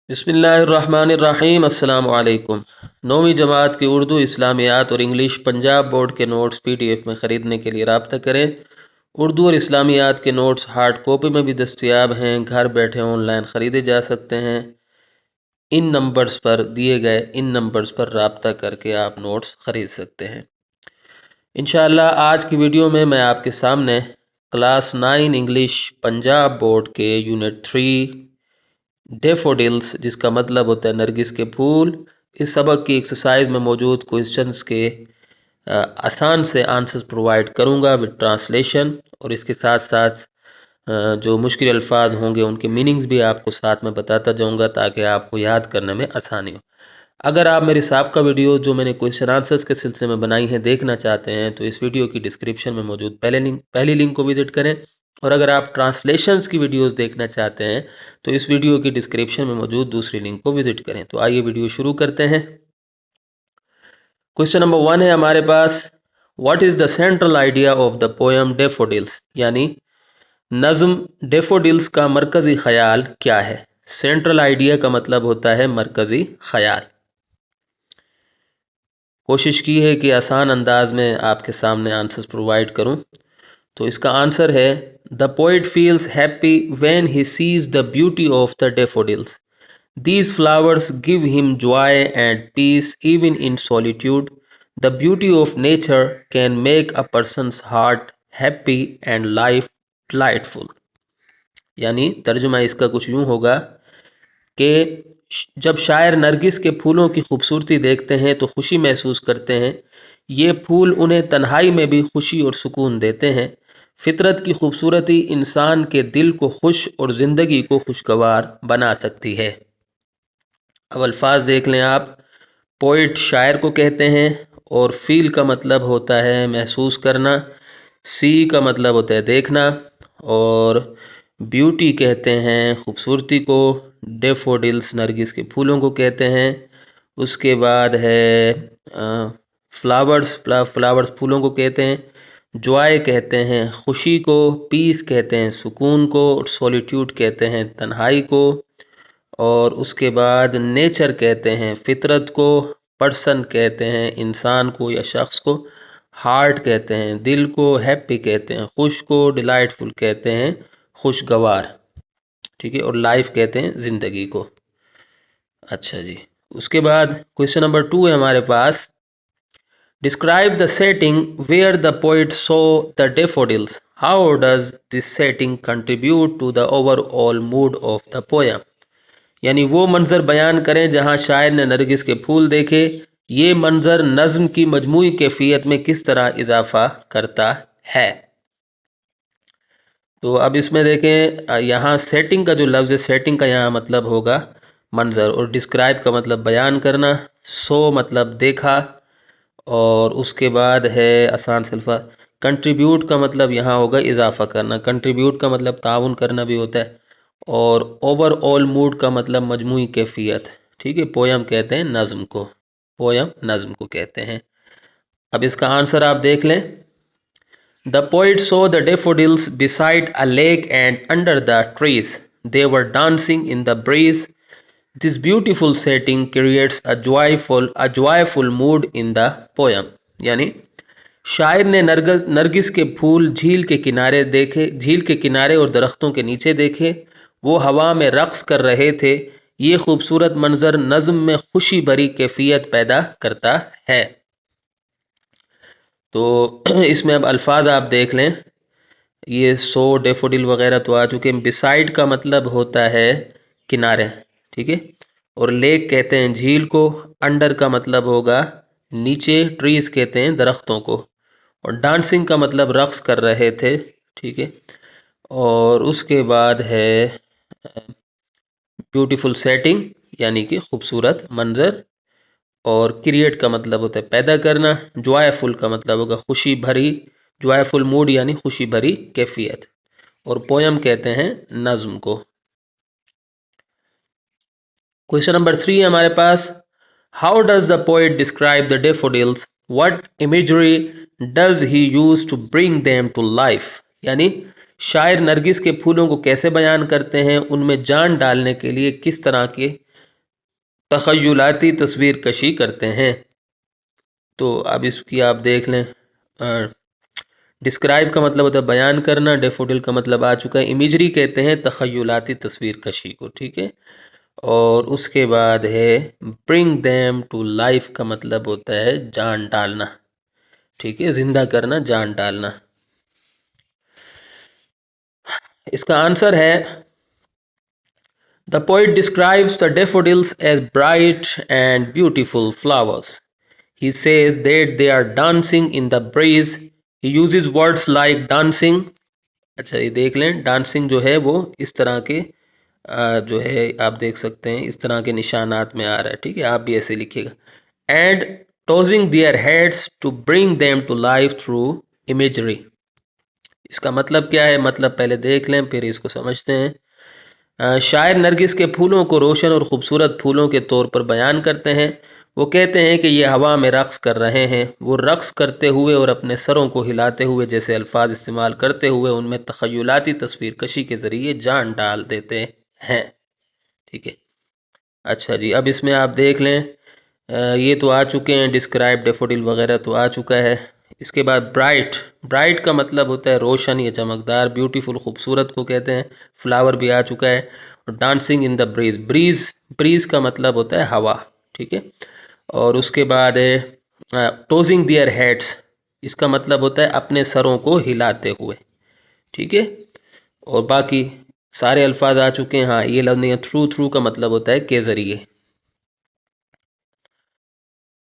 بسم اللہ الرحمن الرحیم۔ السلام علیکم۔ 9ویں جماعت کی اردو، اسلامیات اور انگلش پنجاب بورڈ کے نوٹس PDF میں خریدنے کے لیے رابطہ کریں۔ اردو اور اسلامیات کے نوٹس ہارڈ کاپی میں بھی دستیاب ہیں، گھر بیٹھے آن لائن خریدے جا سکتے ہیں۔ دیے گئے ان نمبرز پر رابطہ کر کے آپ نوٹس خرید سکتے ہیں۔ انشاءاللہ آج کی ویڈیو میں آپ کے سامنے کلاس 9 انگلش پنجاب بورڈ کے یونٹ 3 ڈیفوڈلز، جس کا مطلب ہوتا ہے نرگس کے پھول، اس سبق کی ایکسرسائز میں موجود کوئسچنز کے آسان سے آنسرز پرووائڈ کروں گا وتھ ٹرانسلیشن، اور اس کے ساتھ ساتھ جو مشکل الفاظ ہوں گے ان کے میننگز بھی آپ کو ساتھ میں بتاتا جاؤں گا تاکہ آپ کو یاد کرنے میں آسانی ہو۔ اگر آپ میری سابقہ ویڈیو جو میں نے کوئسچن آنسرز کے سلسلے میں بنائی ہیں دیکھنا چاہتے ہیں تو اس ویڈیو کی ڈسکرپشن میں موجود پہلی لنک کو وزٹ کریں، اور اگر آپ ٹرانسلیشنز کی ویڈیوز دیکھنا چاہتے ہیں تو اس ویڈیو کی ڈسکرپشن میں موجود دوسری لنک کو وزٹ کریں۔ تو آئیے ویڈیو شروع کرتے ہیں۔ کوئسچن نمبر 1 ہے ہمارے پاس، what is the central idea of the poem daffodils, یعنی نظم ڈیفوڈلز کا مرکزی خیال کیا ہے؟ سینٹرل آئیڈیا کا مطلب ہوتا ہے مرکزی خیال۔ کوشش کی ہے کہ آسان انداز میں آپ کے سامنے آنسرز پرووائڈ کروں، تو اس کا آنسر ہے The poet feels happy when he sees the beauty of the daffodils. These flowers give him joy and peace even in solitude. The beauty of nature can make a person's heart happy and life delightful. یعنی ترجمہ اس کا کچھ یوں ہوگا کہ جب شاعر نرگس کے پھولوں کی خوبصورتی دیکھتے ہیں تو خوشی محسوس کرتے ہیں۔ یہ پھول انہیں تنہائی میں بھی خوشی اور سکون دیتے ہیں۔ فطرت کی خوبصورتی انسان کے دل کو خوش اور زندگی کو خوشگوار بنا سکتی ہے۔ اب الفاظ دیکھ لیں آپ۔ پوئٹ شاعر کو کہتے ہیں، اور فیل کا مطلب ہوتا ہے محسوس کرنا، سی کا مطلب ہوتا ہے دیکھنا، اور بیوٹی کہتے ہیں خوبصورتی کو، ڈیفوڈلز نرگس کے پھولوں کو کہتے ہیں۔ اس کے بعد ہے فلاورز پھولوں کو کہتے ہیں، جوائے کہتے ہیں خوشی کو، پیس کہتے ہیں سکون کو، اور سولیٹیوڈ کہتے ہیں تنہائی کو، اور اس کے بعد نیچر کہتے ہیں فطرت کو، پرسن کہتے ہیں انسان کو یا شخص کو، ہارٹ کہتے ہیں دل کو، ہیپی کہتے ہیں خوش کو، ڈیلائٹ فل کہتے ہیں خوشگوار، ٹھیک ہے، اور لائف کہتے ہیں زندگی کو۔ اچھا جی، اس کے بعد کوئسچن نمبر 2 ہے ہمارے پاس، Describe the setting where the poet saw the daffodils. How does this setting contribute to the overall mood of the poem? یعنی وہ منظر بیان کریں جہاں شاعر نے نرگس کے پھول دیکھے، یہ منظر نظم کی مجموعی کیفیت میں کس طرح اضافہ کرتا ہے؟ تو اب اس میں دیکھیں، یہاں سیٹنگ کا جو لفظ ہے، سیٹنگ کا یہاں مطلب ہوگا منظر، اور ڈسکرائب کا مطلب بیان کرنا، سو مطلب دیکھا، اور اس کے بعد ہے آسان سے الفاظ، کنٹریبیوٹ کا مطلب یہاں ہوگا اضافہ کرنا، کنٹریبیوٹ کا مطلب تعاون کرنا بھی ہوتا ہے، اور اوور آل موڈ کا مطلب مجموعی کیفیت، ٹھیک ہے، پویم کہتے ہیں نظم کو، پویم نظم کو کہتے ہیں۔ اب اس کا آنسر آپ دیکھ لیں۔ The poet saw the daffodils beside a lake and under the trees. They were dancing in the breeze. This beautiful setting creates a joyful mood in the poem. یعنی شاعر نے نرگس کے پھول جھیل کے کنارے اور درختوں کے نیچے دیکھے، وہ ہوا میں رقص کر رہے تھے۔ یہ خوبصورت منظر نظم میں خوشی بھری کیفیت پیدا کرتا ہے۔ تو اس میں اب الفاظ آپ دیکھ لیں، یہ سو ڈیفوڈل وغیرہ تو آ چکے ہیں۔ بسائڈ کا مطلب ہوتا ہے کنارے، ٹھیک ہے، اور لیک کہتے ہیں جھیل کو، انڈر کا مطلب ہوگا نیچے، ٹریز کہتے ہیں درختوں کو، اور ڈانسنگ کا مطلب رقص کر رہے تھے، ٹھیک ہے، اور اس کے بعد ہے بیوٹیفل سیٹنگ یعنی کہ خوبصورت منظر، اور کریٹ کا مطلب ہوتا ہے پیدا کرنا، جوائفل کا مطلب ہوگا خوشی بھری، جوائفل موڈ یعنی خوشی بھری کیفیت، اور پویم کہتے ہیں نظم کو۔ کوئسچن نمبر 3 ہے ہمارے پاس، how does the poet describe the daffodils, what imagery does he use to bring them to life? یعنی شاعر نرگس کے پھولوں کو کیسے بیان کرتے ہیں، ان میں جان ڈالنے کے لیے کس طرح کے تخیلاتی تصویر کشی کرتے ہیں۔ تو اب اس کی آپ دیکھ لیں، ڈسکرائب کا مطلب ہوتا ہے بیان کرنا، ڈیفوڈل کا مطلب آ چکا ہے، امیجری کہتے ہیں تخیلاتی تصویر کشی کو، ٹھیک ہے۔ اور اس کے بعد ہے برنگ دیم ٹو لائف کا مطلب ہوتا ہے جان ڈالنا، ٹھیک ہے، زندہ کرنا، جان ڈالنا۔ اس کا آنسر ہے The poet describes the daffodils as bright and beautiful flowers. He says that they are dancing in the breeze. He uses words like dancing. اچھا یہ دیکھ لیں، ڈانسنگ جو ہے وہ اس طرح کے جو ہے آپ دیکھ سکتے ہیں اس طرح کے نشانات میں آ رہا ہے، ٹھیک ہے، آپ بھی ایسے لکھیے گا۔ And tossing their heads to bring them to life through imagery. اس کا مطلب کیا ہے؟ مطلب پہلے دیکھ لیں پھر اس کو سمجھتے ہیں۔ شاعر نرگس کے پھولوں کو روشن اور خوبصورت پھولوں کے طور پر بیان کرتے ہیں۔ وہ کہتے ہیں کہ یہ ہوا میں رقص کر رہے ہیں۔ وہ رقص کرتے ہوئے اور اپنے سروں کو ہلاتے ہوئے جیسے الفاظ استعمال کرتے ہوئے ان میں تخیلاتی تصویر کشی کے ذریعے جان ڈال دیتے ہیں، ٹھیک ہے۔ اچھا جی، اب اس میں آپ دیکھ لیں، یہ تو آ چکے ہیں، ڈسکرائب، ڈیفوڈل وغیرہ تو آ چکا ہے۔ اس کے بعد برائٹ، برائٹ کا مطلب ہوتا ہے روشن یا چمکدار، بیوٹیفل خوبصورت کو کہتے ہیں، فلاور بھی آ چکا ہے، اور ڈانسنگ ان دا بریز، بریز، بریز کا مطلب ہوتا ہے ہوا، ٹھیک ہے۔ اور اس کے بعد ہے ٹوزنگ دیئر ہیڈس، اس کا مطلب ہوتا ہے اپنے سروں کو ہلاتے ہوئے، ٹھیک ہے۔ اور باقی سارے الفاظ آ چکے ہیں۔ ہاں یہ لفظ نہیں ہے، تھرو، تھرو کا مطلب ہوتا ہے کے ذریعے۔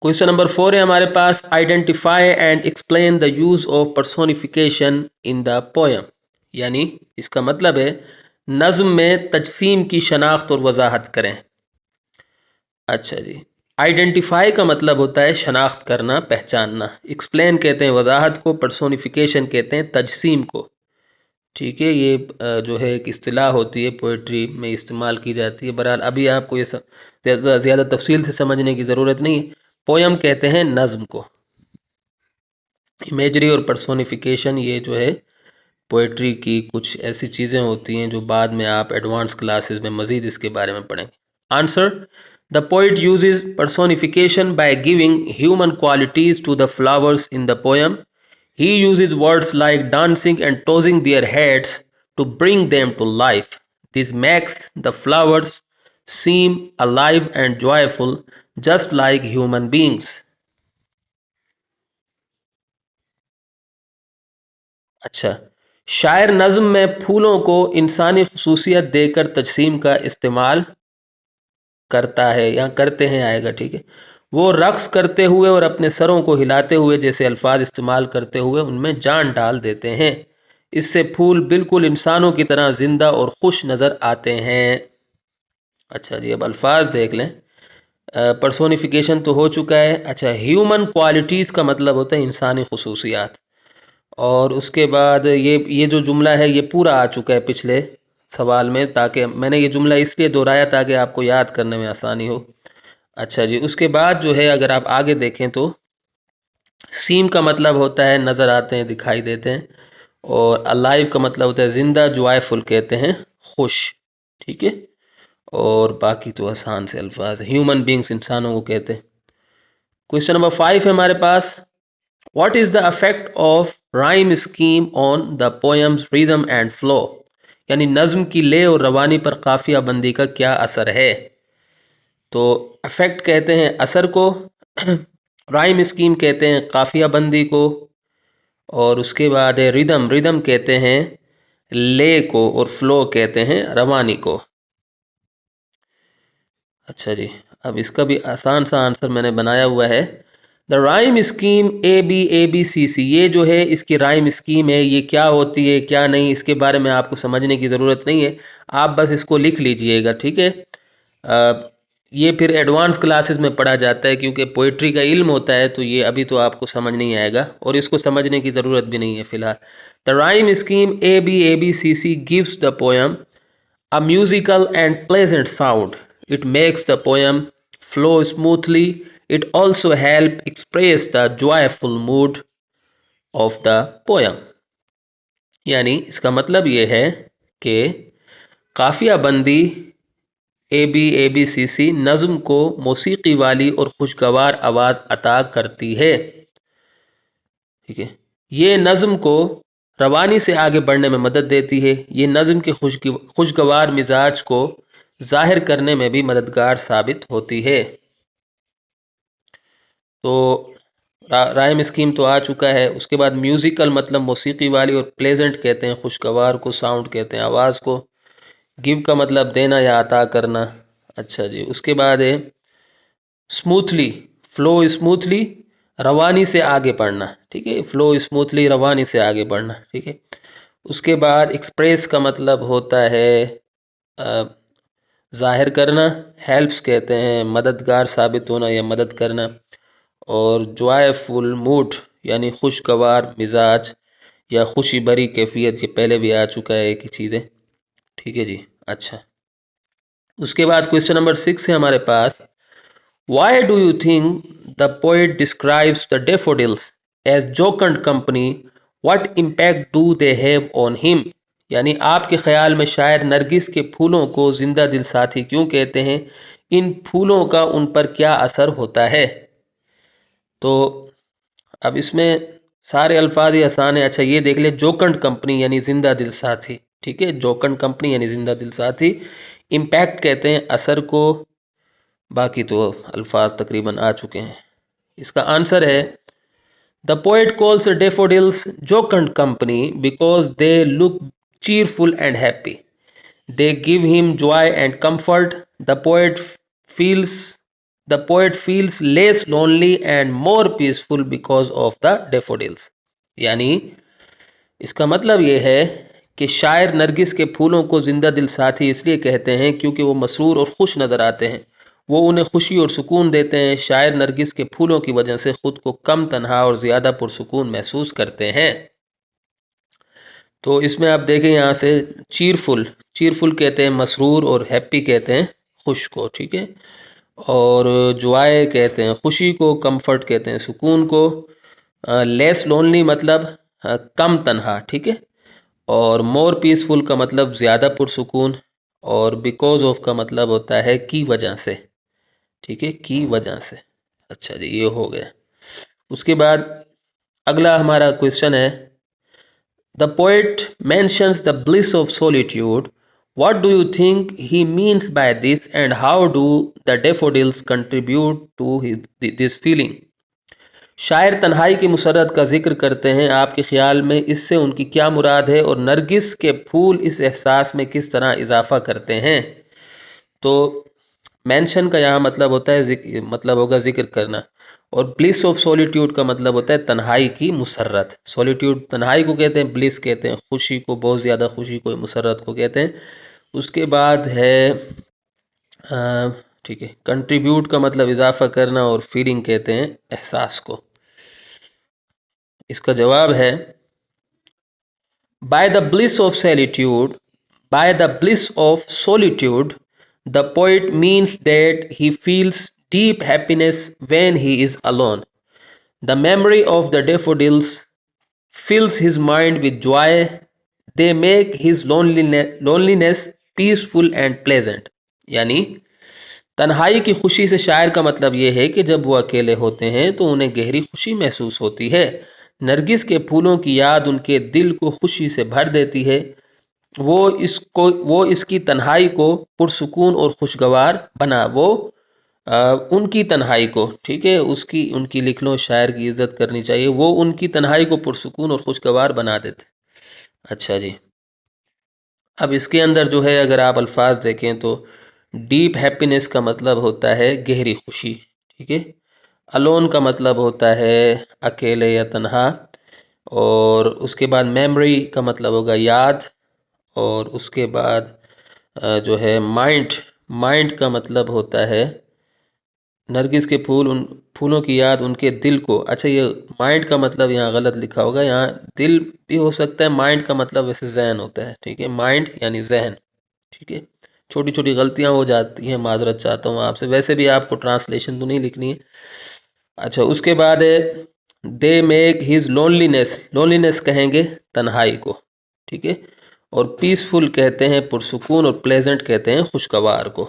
کوشچن نمبر 4 ہے ہمارے پاس، identify and explain the use of personification in the poem, یعنی اس کا مطلب ہے نظم میں تجسیم کی شناخت اور وضاحت کریں۔ اچھا جی، آئیڈینٹیفائی کا مطلب ہوتا ہے شناخت کرنا، پہچاننا، ایکسپلین کہتے ہیں وضاحت کو، پرسونیفیکیشن کہتے ہیں تجسیم کو، ٹھیک ہے۔ یہ جو ہے ایک اصطلاح ہوتی ہے پوئٹری میں استعمال کی جاتی ہے۔ بہرحال ابھی آپ کو یہ زیادہ تفصیل سے سمجھنے کی ضرورت نہیں ہے۔ پوئم کہتے ہیں نظم کو۔ امیجری اور پرسونیفیکیشن یہ جو ہے پوئٹری کی کچھ ایسی چیزیں ہوتی ہیں جو بعد میں آپ ایڈوانس کلاسز میں مزید اس کے بارے میں پڑھیں گے۔ Answer: The poet uses personification by giving human qualities to the flowers in the poem. He uses words like dancing and tossing their heads to bring them to life. This makes the flowers seem alive and joyful, just like human beings. اچھا، شاعر نظم میں پھولوں کو انسانی خصوصیت دے کر تجسیم کا استعمال کرتا ہے یا کرتے ہیں آئے گا، ٹھیک ہے۔ وہ رقص کرتے ہوئے اور اپنے سروں کو ہلاتے ہوئے جیسے الفاظ استعمال کرتے ہوئے ان میں جان ڈال دیتے ہیں۔ اس سے پھول بالکل انسانوں کی طرح زندہ اور خوش نظر آتے ہیں۔ اچھا جی، اب الفاظ دیکھ لیں۔ پرسونیفیکیشن تو ہو چکا ہے۔ اچھا، ہیومن کوالٹیز کا مطلب ہوتا ہے انسانی خصوصیات، اور اس کے بعد یہ جو جملہ ہے یہ پورا آ چکا ہے پچھلے سوال میں، تاکہ میں نے یہ جملہ اس لیے دہرایا تاکہ آپ کو یاد کرنے میں آسانی ہو۔ اچھا جی، اس کے بعد جو ہے اگر آپ آگے دیکھیں تو سیم کا مطلب ہوتا ہے نظر آتے ہیں، دکھائی دیتے ہیں، اور الائیو کا مطلب ہوتا ہے زندہ، جوائے فل کہتے ہیں خوش، ٹھیک ہے۔ اور باقی تو آسان سے الفاظ، ہیومن بینگز انسانوں کو کہتے ہیں۔ کویشچن نمبر 5 ہے ہمارے پاس، what is the effect of rhyme scheme on the poem's rhythm and flow, یعنی نظم کی لے اور روانی پر قافیہ بندی کا کیا اثر ہے؟ تو افیکٹ کہتے ہیں اثر کو، رائم اسکیم کہتے ہیں قافیہ بندی کو، اور اس کے بعد ہے ریدم، ریدم کہتے ہیں لے کو، اور فلو کہتے ہیں روانی کو۔ اچھا جی، اب اس کا بھی آسان سا آنسر میں نے بنایا ہوا ہے۔ دا رائم اسکیم ABABCC، یہ جو ہے اس کی رائم اسکیم ہے، یہ کیا ہوتی ہے کیا نہیں اس کے بارے میں آپ کو سمجھنے کی ضرورت نہیں ہے، آپ بس اس کو لکھ لیجئے گا، ٹھیک ہے۔ یہ پھر ایڈوانس کلاسز میں پڑھا جاتا ہے، کیونکہ پوئٹری کا علم ہوتا ہے تو یہ ابھی تو آپ کو سمجھ نہیں آئے گا، اور اس کو سمجھنے کی ضرورت بھی نہیں ہے فی الحال۔ The rhyme scheme ABABCC gives the poem a musical and pleasant sound. It makes the poem flow smoothly. It also helps express the joyful mood of the poem. یعنی اس کا مطلب یہ ہے کہ قافیہ بندی ABCC نظم کو موسیقی والی اور خوشگوار آواز عطا کرتی ہے. ٹھیک ہے، یہ نظم کو روانی سے آگے بڑھنے میں مدد دیتی ہے. یہ نظم کے خوشگوار مزاج کو ظاہر کرنے میں بھی مددگار ثابت ہوتی ہے. تو رائم اسکیم تو آ چکا ہے. اس کے بعد میوزیکل مطلب موسیقی والی، اور پلیزنٹ کہتے ہیں خوشگوار کو، ساؤنڈ کہتے ہیں آواز کو، گیو کا مطلب دینا یا عطا کرنا. اچھا جی، اس کے بعد ہے اسموتھلی، فلو اسموتھلی، روانی سے آگے بڑھنا. ٹھیک ہے، فلو اسموتھلی، روانی سے آگے بڑھنا. ٹھیک ہے، اس کے بعد ایکسپریس کا مطلب ہوتا ہے ظاہر کرنا. ہیلپس کہتے ہیں مددگار ثابت ہونا یا مدد کرنا. اور جوائے فل موڈ یعنی خوشگوار مزاج یا خوشی بری کیفیت، یہ پہلے بھی آ چکا ہے ایک ہی چیز ہے. ٹھیک ہے جی. اچھا، اس کے بعد کویشچن نمبر 6 ہے ہمارے پاس. Why do you think the poet describes the daffodils as jocund company, what impact do they have on him? یعنی آپ کے خیال میں شاعر نرگس کے پھولوں کو زندہ دل ساتھی کیوں کہتے ہیں؟ ان پھولوں کا ان پر کیا اثر ہوتا ہے؟ تو اب اس میں سارے الفاظ ہی آسان ہیں. اچھا، یہ دیکھ لیں، جوکنڈ کمپنی یعنی زندہ دل ساتھی. ٹھیک ہے، جوکنڈ کمپنی یعنی زندہ دل ساتھی. امپیکٹ کہتے ہیں اثر کو. باقی تو الفاظ تقریباً آ چکے ہیں. اس کا آنسر ہے the poet calls daffodils jocund company because they look cheerful and happy. They give him joy and comfort. The poet feels less lonely and more peaceful because of the daffodils. یعنی اس کا مطلب یہ ہے کہ شاعر نرگس کے پھولوں کو زندہ دل ساتھی اس لیے کہتے ہیں کیونکہ وہ مسرور اور خوش نظر آتے ہیں. وہ انہیں خوشی اور سکون دیتے ہیں. شاعر نرگس کے پھولوں کی وجہ سے خود کو کم تنہا اور زیادہ پرسکون محسوس کرتے ہیں. تو اس میں آپ دیکھیں یہاں سے چیئرفل کہتے ہیں مسرور، اور ہیپی کہتے ہیں خوش کو. ٹھیک ہے، اور جوائے کہتے ہیں خوشی کو، کمفرٹ کہتے ہیں سکون کو، لیس لونلی مطلب کم تنہا. ٹھیک ہے، اور مور پیسفل کا مطلب زیادہ پرسکون، اور بیکوز آف کا مطلب ہوتا ہے کی وجہ سے. ٹھیک ہے، کی وجہ سے. اچھا جی، یہ ہو گیا. اس کے بعد اگلا ہمارا کویشچن ہے The poet mentions the bliss of solitude. What do you think he means by this, and how do the daffodils contribute to this feeling? شاعر تنہائی کی مسرت کا ذکر کرتے ہیں. آپ کے خیال میں اس سے ان کی کیا مراد ہے، اور نرگس کے پھول اس احساس میں کس طرح اضافہ کرتے ہیں؟ تو مینشن کا یہاں مطلب ہوتا ہے مطلب ہوگا ذکر کرنا، اور بلس آف سولیٹیوڈ کا مطلب ہوتا ہے تنہائی کی مسرت. سولیٹیوڈ تنہائی کو کہتے ہیں، بلس کہتے ہیں خوشی کو، بہت زیادہ خوشی کو، مسرت کو کہتے ہیں. اس کے بعد ہے ٹھیک ہے، کنٹریبیوٹ کا مطلب اضافہ کرنا، اور فیلنگ کہتے ہیں احساس کو. اس کا جواب ہے By the bliss of solitude, the poet means that he feels deep happiness when he is alone. The memory of the daffodils fills his mind with joy. They make his loneliness peaceful and pleasant. یعنی تنہائی کی خوشی سے شاعر کا مطلب یہ ہے کہ جب وہ اکیلے ہوتے ہیں تو انہیں گہری خوشی محسوس ہوتی ہے. نرگس کے پھولوں کی یاد ان کے دل کو خوشی سے بھر دیتی ہے. وہ اس کی تنہائی کو پرسکون اور خوشگوار بنا. وہ ان کی تنہائی کو، ٹھیک ہے، ان کی لکھ لو، شاعر کی عزت کرنی چاہیے. وہ ان کی تنہائی کو پرسکون اور خوشگوار بنا دیتے. اچھا جی، اب اس کے اندر جو ہے اگر آپ الفاظ دیکھیں تو ڈیپ ہیپینس کا مطلب ہوتا ہے گہری خوشی. ٹھیک ہے، الون کا مطلب ہوتا ہے اکیلے یا تنہا، اور اس کے بعد میموری کا مطلب ہوگا یاد، اور اس کے بعد جو ہے مائنڈ کا مطلب ہوتا ہے نرگس کے پھولوں کی یاد ان کے دل کو. اچھا، یہ مائنڈ کا مطلب یہاں غلط لکھا ہوگا، یہاں دل بھی ہو سکتا ہے. مائنڈ کا مطلب ویسے ذہن ہوتا ہے. ٹھیک ہے، مائنڈ یعنی ذہن. ٹھیک ہے، چھوٹی چھوٹی غلطیاں ہو جاتی ہیں، معذرت چاہتا ہوں آپ سے. ویسے بھی آپ کو ٹرانسلیشن تو نہیں لکھنی ہے. اچھا، اس کے بعد ہے دے میک ہز لونلینس کہیں گے تنہائی کو. ٹھیک ہے، اور پیسفل کہتے ہیں پرسکون، اور پلیزنٹ کہتے ہیں خوشگوار کو.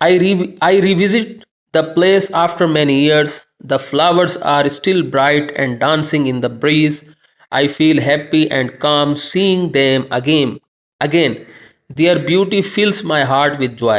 I revisit the place after many years. The flowers are still bright and dancing in the breeze. I feel happy and calm seeing them again. Again, their beauty fills my heart with joy.